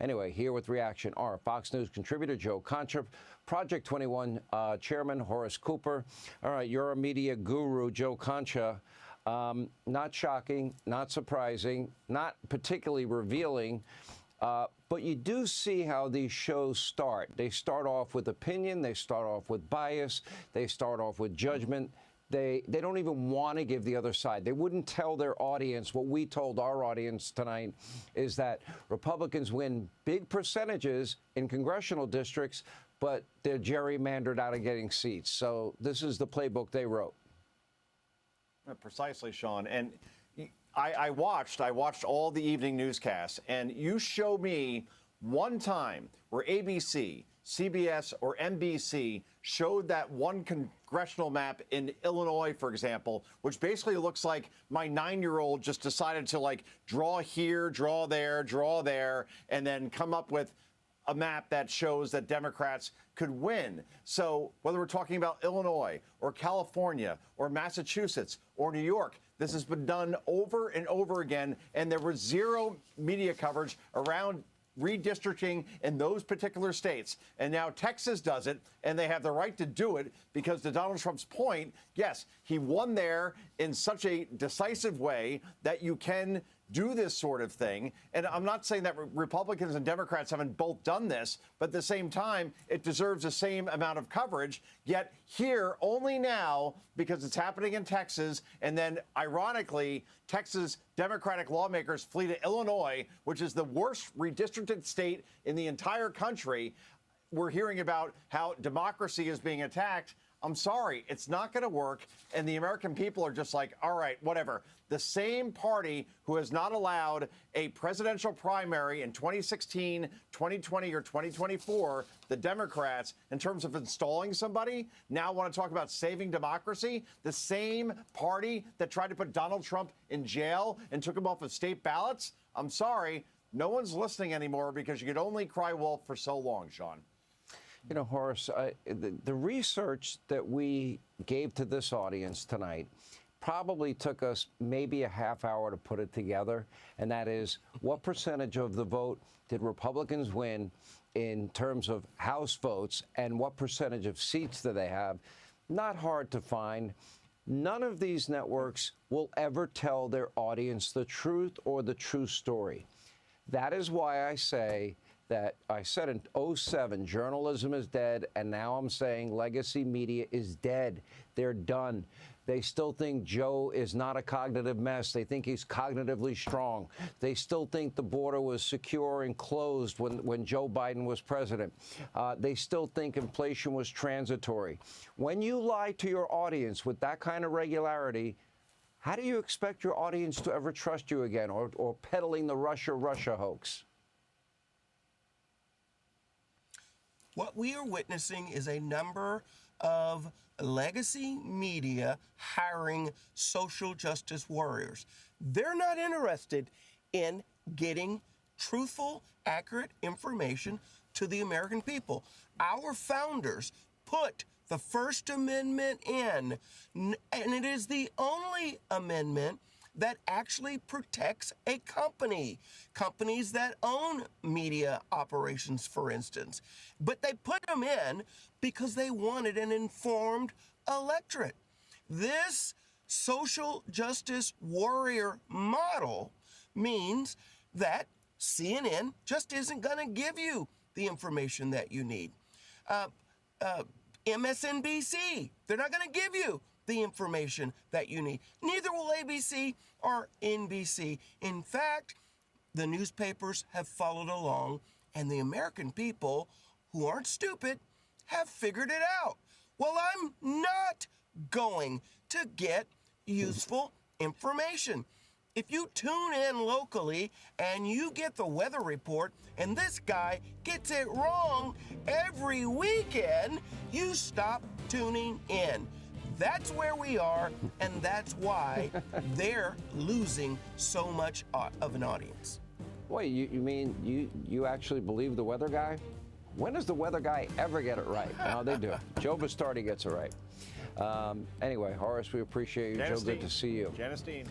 Anyway, here with reaction are Fox News contributor Joe Concha, Project 21 chairman Horace Cooper. All right, you're a media guru, Joe Concha. Not shocking, not surprising, not particularly revealing. But you do see how these shows start. They start off with opinion. They start off with bias. They start off with judgment. They don't even want to give the other side. They wouldn't tell their audience. What we told our audience tonight is that Republicans win big percentages in congressional districts, but they're gerrymandered out of getting seats. So this is the playbook they wrote. Precisely, Sean. And I watched all the evening newscasts, and you show me one time where ABC, CBS, or NBC showed that one congressional map in Illinois, for example, which basically looks like my 9-year-old just decided to like draw here, draw there, and then come up with a map that shows that Democrats could win. So whether we're talking about Illinois or California or Massachusetts or New York, this has been done over and over again, and there was zero media coverage around redistricting in those particular states. And now Texas does it, and they have the right to do it because, to Donald Trump's point, yes, he won there in such a decisive way that you can do this sort of thing. And I'm not saying that Republicans and Democrats haven't both done this, but at the same time, it deserves the same amount of coverage. Yet here, only now, because it's happening in Texas, and then, ironically, Texas Democratic lawmakers flee to Illinois, which is the worst redistricted state in the entire country. We're hearing about how democracy is being attacked. I'm sorry, it's not going to work. And the American people are just like, all right, whatever. The same party who has not allowed a presidential primary in 2016, 2020, or 2024, the Democrats, in terms of installing somebody, now want to talk about saving democracy. The same party that tried to put Donald Trump in jail and took him off of state ballots. I'm sorry, no one's listening anymore because you could only cry wolf for so long, Sean. You know, Horace, the research that we gave to this audience tonight probably took us maybe a half hour to put it together. And that is, what percentage of the vote did Republicans win in terms of House votes, and what percentage of seats do they have? Not hard to find. None of these networks will ever tell their audience the truth or the true story. That is why I say that I said in 2007, journalism is dead, and now I'm saying legacy media is dead. They're done. They still think Joe is not a cognitive mess. They think he's cognitively strong. They still think the border was secure and closed when Joe Biden was president. They still think inflation was transitory. When you lie to your audience with that kind of regularity, how do you expect your audience to ever trust you again, or peddling the Russia hoax? What we are witnessing is a number of legacy media hiring social justice warriors. They're not interested in getting truthful, accurate information to the American people. Our founders put the First Amendment in, and it is the only amendment that actually protects a company, companies that own media operations, for instance. But they put them in because they wanted an informed electorate. This social justice warrior model means that CNN just isn't going to give you the information that you need. MSNBC, they're not going to give you the information that you need. Neither will ABC or NBC. In fact, the newspapers have followed along, and the American people, who aren't stupid, have figured it out. Well, I'm not going to get useful information. If you tune in locally and you get the weather report and this guy gets it wrong every weekend, you stop tuning in. That's where we are, and that's why they're losing so much of an audience. Wait, you mean you actually believe the weather guy? When does the weather guy ever get it right? No, they do. Joe Bastardi gets it right. Anyway, Horace, we appreciate you. Joe, good to see you. Janice Dean.